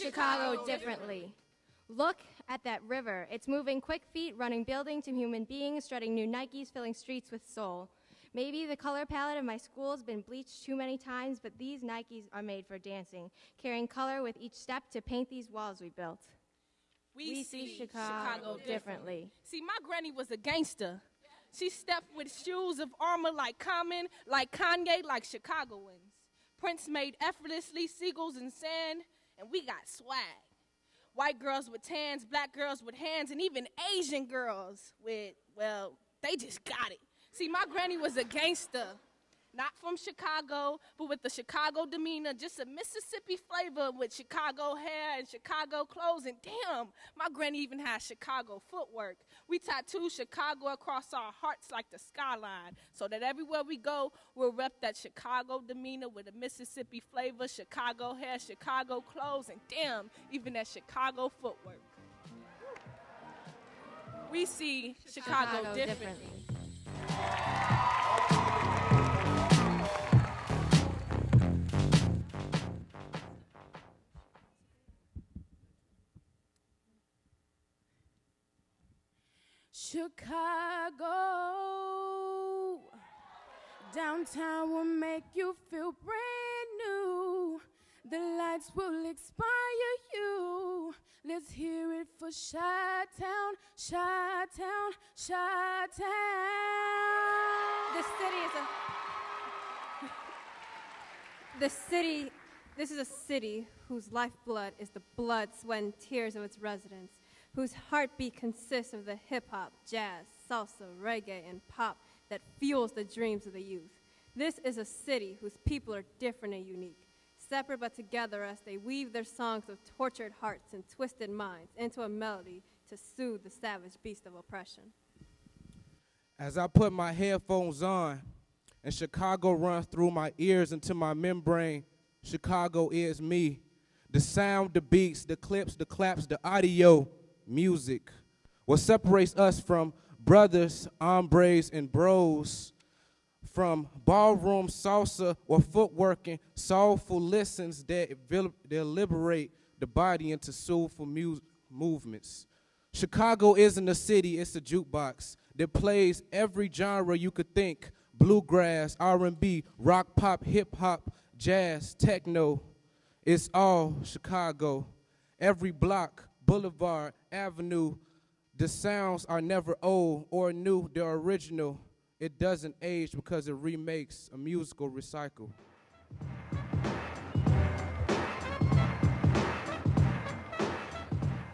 Chicago differently. Look at that river. It's moving quick feet, running building to human beings, strutting new Nikes, filling streets with soul. Maybe the color palette of my school's been bleached too many times, but these Nikes are made for dancing, carrying color with each step to paint these walls we built. We see Chicago differently. See, my granny was a gangster. She stepped with shoes of armor like Common, like Kanye, like Chicagoans. Prince made effortlessly seagulls in sand, and we got swag. White girls with tans, black girls with hands, and even Asian girls with, well, they just got it. See, my granny was a gangster. Not from Chicago, but with the Chicago demeanor, just a Mississippi flavor with Chicago hair and Chicago clothes. And damn, my granny even has Chicago footwork. We tattoo Chicago across our hearts like the skyline, so that everywhere we go, we'll rep that Chicago demeanor with a Mississippi flavor, Chicago hair, Chicago clothes, and damn, even that Chicago footwork. We see Chicago differently. Chicago, downtown will make you feel brand new. The lights will inspire you. Let's hear it for Chi-Town, Chi-Town, Chi-Town. This is a city whose lifeblood is the blood, sweat, and tears of its residents, whose heartbeat consists of the hip-hop, jazz, salsa, reggae, and pop that fuels the dreams of the youth. This is a city whose people are different and unique, separate but together as they weave their songs of tortured hearts and twisted minds into a melody to soothe the savage beast of oppression. As I put my headphones on and Chicago runs through my ears into my membrane, Chicago is me. The sound, the beats, the clips, the claps, the audio, music. What separates us from brothers, hombres, and bros, from ballroom salsa or footworking, soulful listens that liberate the body into soulful movements. Chicago isn't a city, it's a jukebox that plays every genre you could think: bluegrass, R&B, rock, pop, hip-hop, jazz, techno. It's all Chicago. Every block, boulevard, avenue, the sounds are never old or new, they're original. It doesn't age because it remakes, a musical recycle.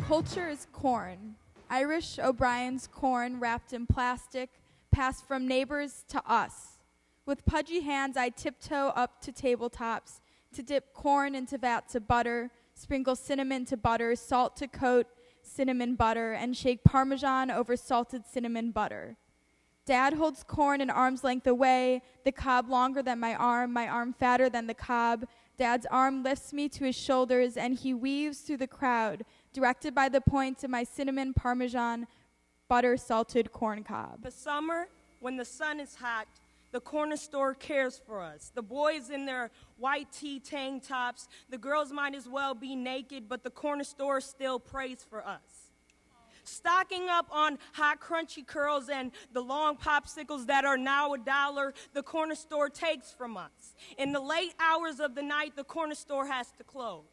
Culture is corn. Irish O'Brien's corn wrapped in plastic, passed from neighbors to us. With pudgy hands, I tiptoe up to tabletops to dip corn into vats of butter, sprinkle cinnamon to butter, salt to coat cinnamon butter, and shake Parmesan over salted cinnamon butter. Dad holds corn an arm's length away, the cob longer than my arm fatter than the cob. Dad's arm lifts me to his shoulders, and he weaves through the crowd, directed by the point of my cinnamon Parmesan butter salted corn cob. The summer, when the sun is hot, the corner store cares for us. The boys in their white tee tank tops, the girls might as well be naked, but the corner store still prays for us. Stocking up on hot crunchy curls and the long popsicles that are now $1, the corner store takes from us. In the late hours of the night, the corner store has to close.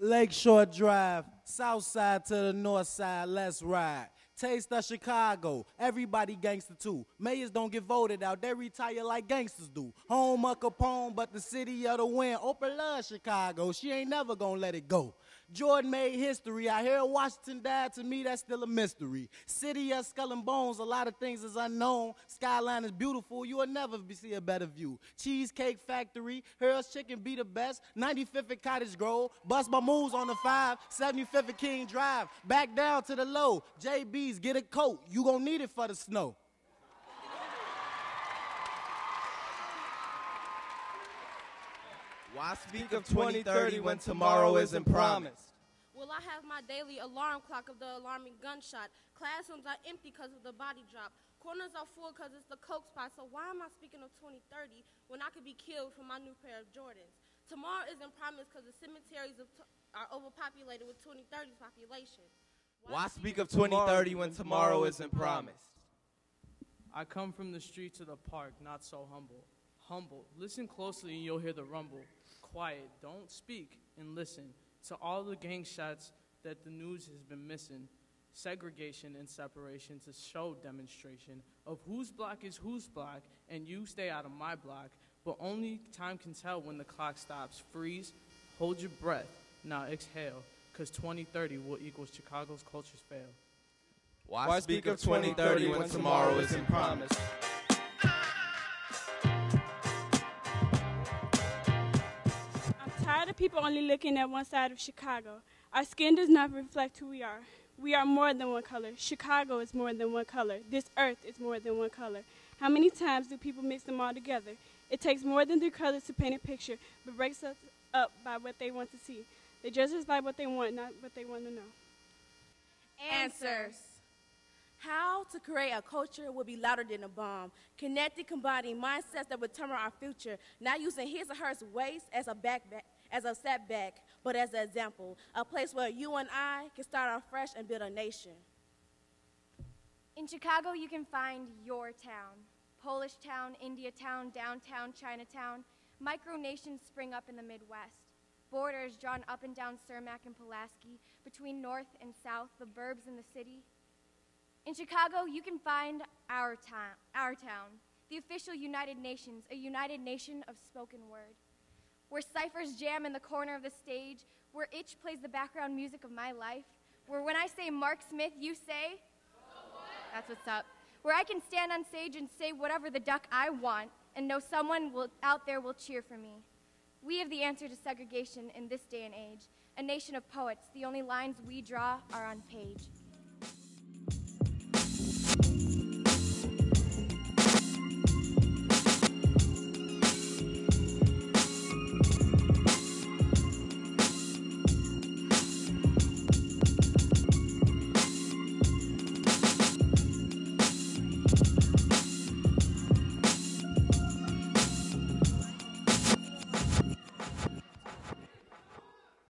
Lakeshore Drive, south side to the north side, let's ride. Taste of Chicago, everybody gangster too. Mayors don't get voted out, they retire like gangsters do. Home of Capone, but the city of the wind. Oprah loves Chicago, she ain't never gonna let it go. Jordan made history, I hear Washington died, to me that's still a mystery. City of skull and bones, a lot of things is unknown. Skyline is beautiful, you will never see a better view. Cheesecake Factory, Harold's Chicken be the best. 95th at Cottage Grove, bust my moves on the 5, 75th at King Drive. Back down to the low, JB's get a coat, you gon' need it for the snow. Why speak of 2030 when tomorrow isn't promised? Will I have my daily alarm clock of the alarming gunshot? Classrooms are empty because of the body drop. Corners are full because it's the coke spot. So why am I speaking of 2030 when I could be killed for my new pair of Jordans? Tomorrow isn't promised because the cemeteries are overpopulated with 2030's population. Why speak of 2030 when tomorrow isn't promised? I come from the streets of the park, not so humble. Humble. Listen closely and you'll hear the rumble. Quiet. Don't speak and listen to all the gang shots that the news has been missing. Segregation and separation to show demonstration of whose block is whose block, and you stay out of my block. But only time can tell when the clock stops. Freeze. Hold your breath. Now exhale, because 2030 will equal Chicago's culture's fail. Why speak of 2030 when tomorrow isn't promised? I'm tired of people only looking at one side of Chicago. Our skin does not reflect who we are. We are more than one color. Chicago is more than one color. This earth is more than one color. How many times do people mix them all together? It takes more than 3 colors to paint a picture, but breaks us up by what they want to see. They judge us by what they want, not what they want to know. Answers. How to create a culture will be louder than a bomb. Connected, combining mindsets that will determine our future, not using his or her waste as a setback, but as an example, a place where you and I can start out fresh and build a nation. In Chicago, you can find your town. Polish town, India town, downtown, Chinatown. Micronations spring up in the Midwest. Borders drawn up and down Cermak and Pulaski, between north and south, the burbs and the city. In Chicago, you can find our town, the official United Nations, a united nation of spoken word. Where ciphers jam in the corner of the stage, where Itch plays the background music of my life, where when I say Mark Smith, you say, that's what's up. Where I can stand on stage and say whatever the duck I want and know someone out there will cheer for me. We have the answer to segregation in this day and age, a nation of poets. The only lines we draw are on page.